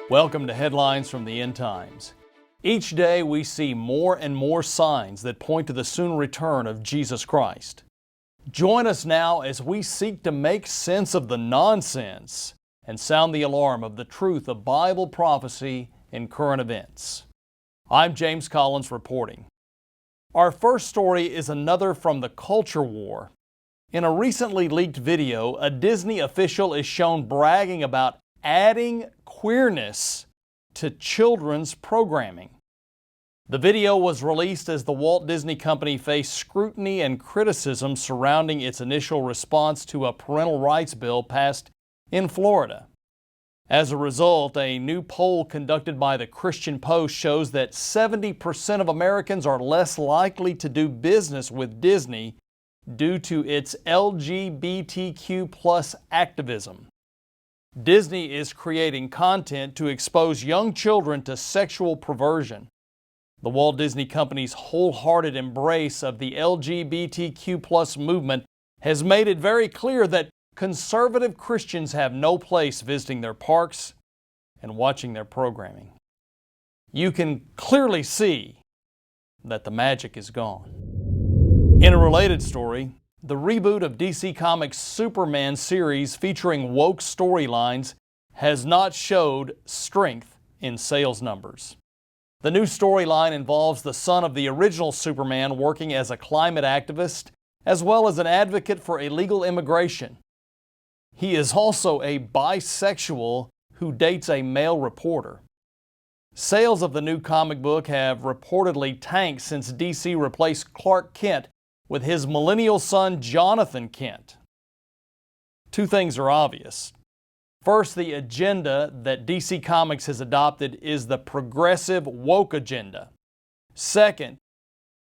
Welcome to Headlines from the End Times. Each day we see more and more signs that point to the soon return of Jesus Christ. Join us now as we seek to make sense of the nonsense and sound the alarm of the truth of Bible prophecy in current events. I'm James Collins reporting. Our first story is another from the culture war. In a recently leaked video, a Disney official is shown bragging about adding queerness to children's programming. The video was released as the Walt Disney Company faced scrutiny and criticism surrounding its initial response to a parental rights bill passed in Florida. As a result, a new poll conducted by the Christian Post shows that 70% of Americans are less likely to do business with Disney due to its LGBTQ+ activism. Disney is creating content to expose young children to sexual perversion. The Walt Disney Company's wholehearted embrace of the LGBTQ+ movement has made it very clear that conservative Christians have no place visiting their parks and watching their programming. You can clearly see that the magic is gone. In a related story, the reboot of DC Comics' Superman series featuring woke storylines has not showed strength in sales numbers. The new storyline involves the son of the original Superman working as a climate activist as well as an advocate for illegal immigration. He is also a bisexual who dates a male reporter. Sales of the new comic book have reportedly tanked since DC replaced Clark Kent with his millennial son Jonathan Kent. Two things are obvious. First, the agenda that DC Comics has adopted is the progressive woke agenda. Second,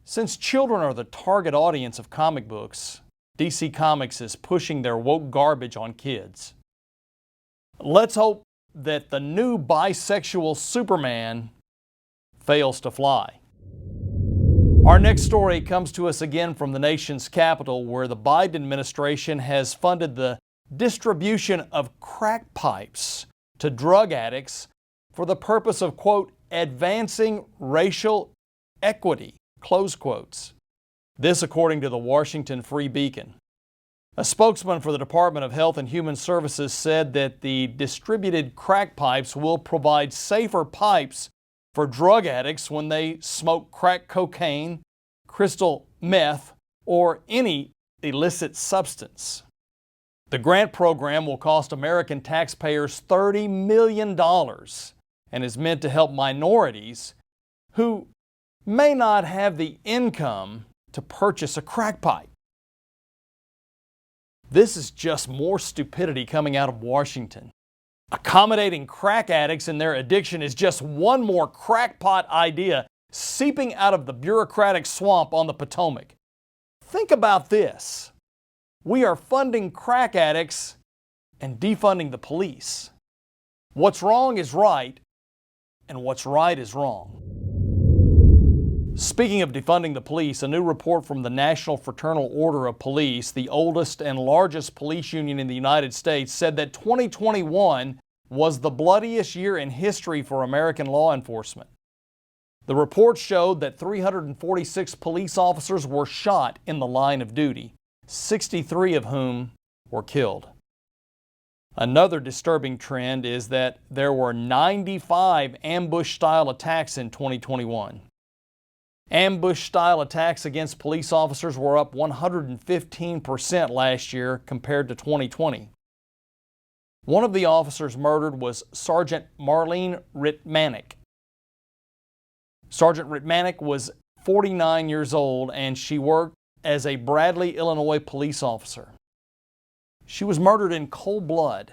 since children are the target audience of comic books, DC Comics is pushing their woke garbage on kids. Let's hope that the new bisexual Superman fails to fly. Our next story comes to us again from the nation's capital, where the Biden administration has funded the distribution of crack pipes to drug addicts for the purpose of, quote, advancing racial equity, close quotes. This according to the Washington Free Beacon. A spokesman for the Department of Health and Human Services said that the distributed crack pipes will provide safer pipes for drug addicts when they smoke crack cocaine, crystal meth, or any illicit substance. The grant program will cost American taxpayers $30 million and is meant to help minorities who may not have the income to purchase a crack pipe. This is just more stupidity coming out of Washington. Accommodating crack addicts in their addiction is just one more crackpot idea seeping out of the bureaucratic swamp on the Potomac. Think about this. We are funding crack addicts and defunding the police. What's wrong is right, and what's right is wrong. Speaking of defunding the police, a new report from the National Fraternal Order of Police, the oldest and largest police union in the United States, said that 2021 was the bloodiest year in history for American law enforcement. The report showed that 346 police officers were shot in the line of duty, 63 of whom were killed. Another disturbing trend is that there were 95 ambush-style attacks in 2021. Ambush-style attacks against police officers were up 115% last year compared to 2020. One of the officers murdered was Sergeant Marlene Ritmanek. Sergeant Ritmanek was 49 years old and she worked as a Bradley, Illinois police officer. She was murdered in cold blood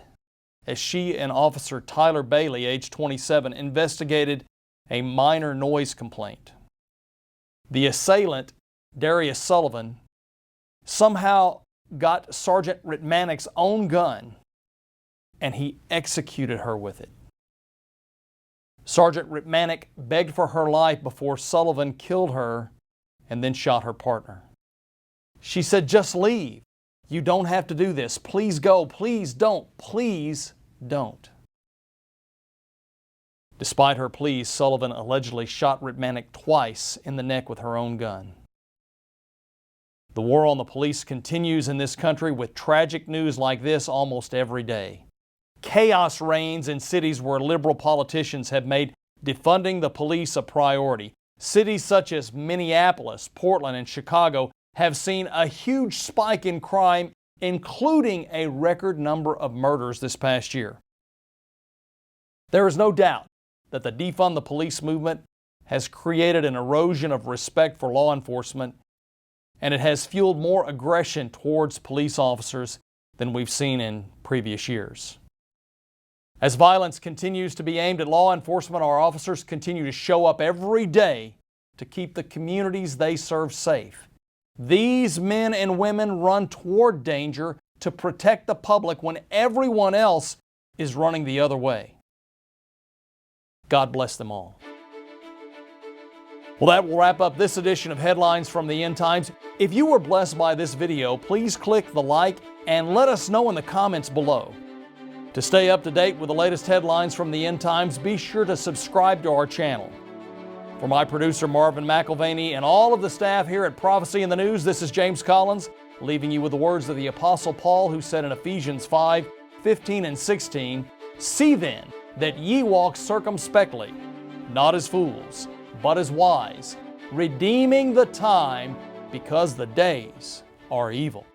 as she and Officer Tyler Bailey, age 27, investigated a minor noise complaint. The assailant, Darius Sullivan, somehow got Sergeant Ritmanek's own gun and he executed her with it. Sergeant Ritmanek begged for her life before Sullivan killed her and then shot her partner. She said, "Just leave. You don't have to do this. Please go. Please don't. Please don't." Despite her pleas, Sullivan allegedly shot Ritmanic twice in the neck with her own gun. The war on the police continues in this country with tragic news like this almost every day. Chaos reigns in cities where liberal politicians have made defunding the police a priority. Cities such as Minneapolis, Portland, and Chicago have seen a huge spike in crime, including a record number of murders this past year. There is no doubt that the defund the police movement has created an erosion of respect for law enforcement, and it has fueled more aggression towards police officers than we've seen in previous years. As violence continues to be aimed at law enforcement, our officers continue to show up every day to keep the communities they serve safe. These men and women run toward danger to protect the public when everyone else is running the other way. God bless them all. Well, that will wrap up this edition of Headlines from the End Times. If you were blessed by this video, please click the like and let us know in the comments below. To stay up to date with the latest headlines from the End Times, be sure to subscribe to our channel. For my producer Marvin McIlvaney and all of the staff here at Prophecy in the News, this is James Collins, leaving you with the words of the Apostle Paul, who said in Ephesians 5:15 and 16, "See then that ye walk circumspectly, not as fools, but as wise, redeeming the time, because the days are evil."